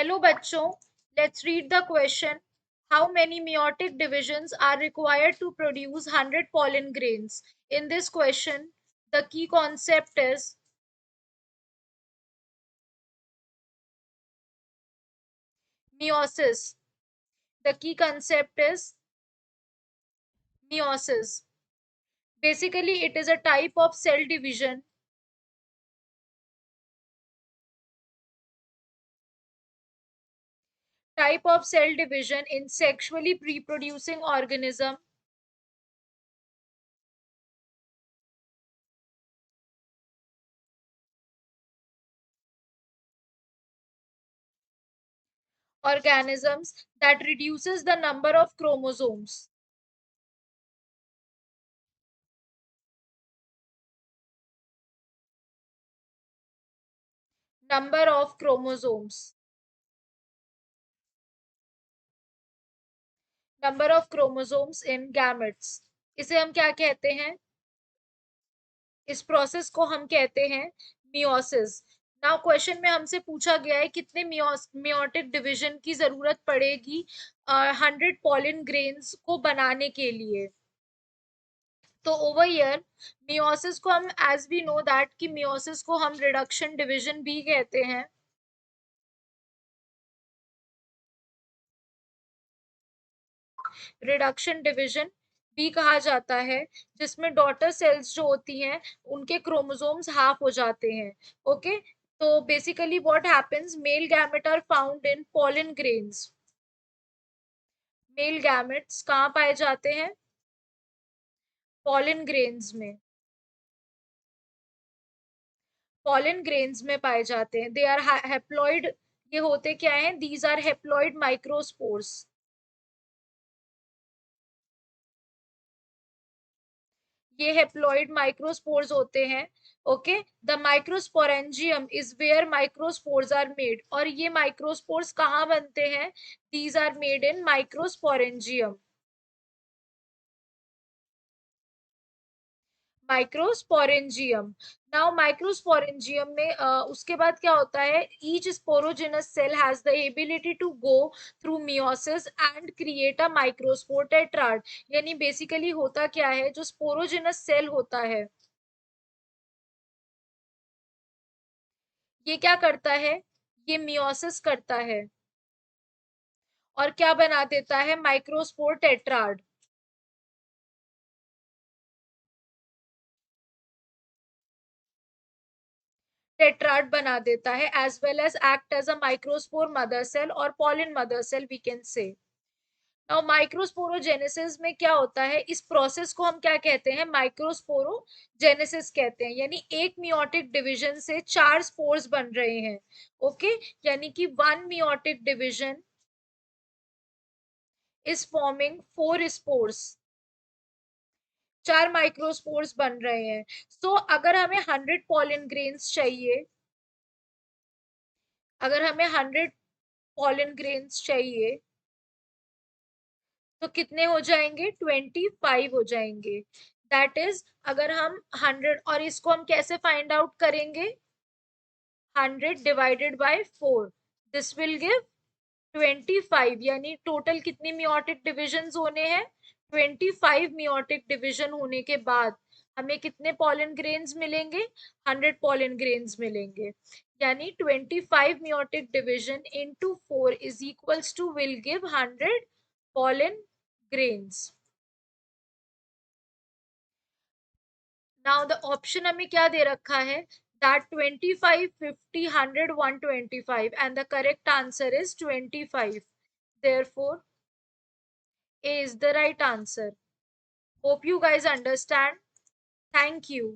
Hello बच्चों, let's read the question. How many meiotic divisions are required to produce 100 pollen grains? In this question, the key concept is meiosis. The key concept is meiosis. Basically, it is a type of cell division in sexually reproducing organisms that reduces the number of chromosomes. Number of chromosomes. Number of chromosomes in gametes. इसे हम क्या कहते हैं? इस process को हम कहते हैं मियोसिस. नाउ क्वेश्चन में हमसे पूछा गया है कितने मियोटिक डिवीजन की जरूरत पड़ेगी 100 पॉलिन ग्रेन्स को बनाने के लिए. तो ओवर हियर मियोसिस को हम एज वी नो दैट कि मियोसिस को हम रिडक्शन डिवीजन भी कहते हैं. रिडक्शन डिवीजन भी कहा जाता है जिसमें डॉटर सेल्स जो होती हैं उनके क्रोमोसोम्स हाफ हो जाते हैं. ओके, तो basically what happens, male gamete are found in pollen grains. Male gametes कहाँ पाए जाते हैं? पॉलन ग्रेन्स में. पॉलन ग्रेन्स में पाए जाते हैं. They are haploid. ये होते क्या हैं? These are haploid microspores. ये हेप्लॉइड माइक्रोस्पोर्स होते हैं. Okay, the microsporangium is where microspores are made. और ये माइक्रोस्पोर्स कहाँ बनते हैं? These are made in microsporangium. Microsporangium. Now microsporangium में उसके बाद क्या होता है? Each sporogenous cell has the ability to go through meiosis and create a microspore tetrad. यानी बेसिकली होता क्या है? जो स्पोरोजिनस सेल होता है ये क्या करता है? ये मियोसिस करता है और क्या बना देता है? Microspore tetrad. टेट्राड बना देता है as well as act as a microspore mother cell और pollen mother cell we can say. Now microsporogenesis में क्या होता है? इस प्रोसेस को हम क्या कहते हैं? माइक्रोस्पोरोजेनेसिस कहते हैं. यानी एक मियोटिक डिवीजन से 4 स्पोर्स बन रहे हैं. ओके, यानी कि 1 meiotic division is forming 4 spores. 4 microspores बन रहे हैं. सो अगर हमें 100 पॉलिन ग्रेन्स चाहिए, अगर हमें 100 पॉलिन ग्रेन्स चाहिए तो कितने हो जाएंगे? 25 हो जाएंगे. दैट इज, अगर हम 100, और इसको हम कैसे फाइंड आउट करेंगे? 100 divided by 4, this will give 25. यानी टोटल कितनी मियोटिक डिविजन्स होने हैं? 25 मियोटिक डिवीजन होने के बाद हमें कितने पॉलन ग्रेन्स मिलेंगे? 100 पॉलन ग्रेन्स मिलेंगे. यानी 25 meiotic division into 4 is equals to will give 100 pollen grains. Now the option हमें क्या दे रखा है? that 25, 50, 100, 125 and the correct answer is 25. Therefore A is the right answer. Hope you guys understand. Thank you.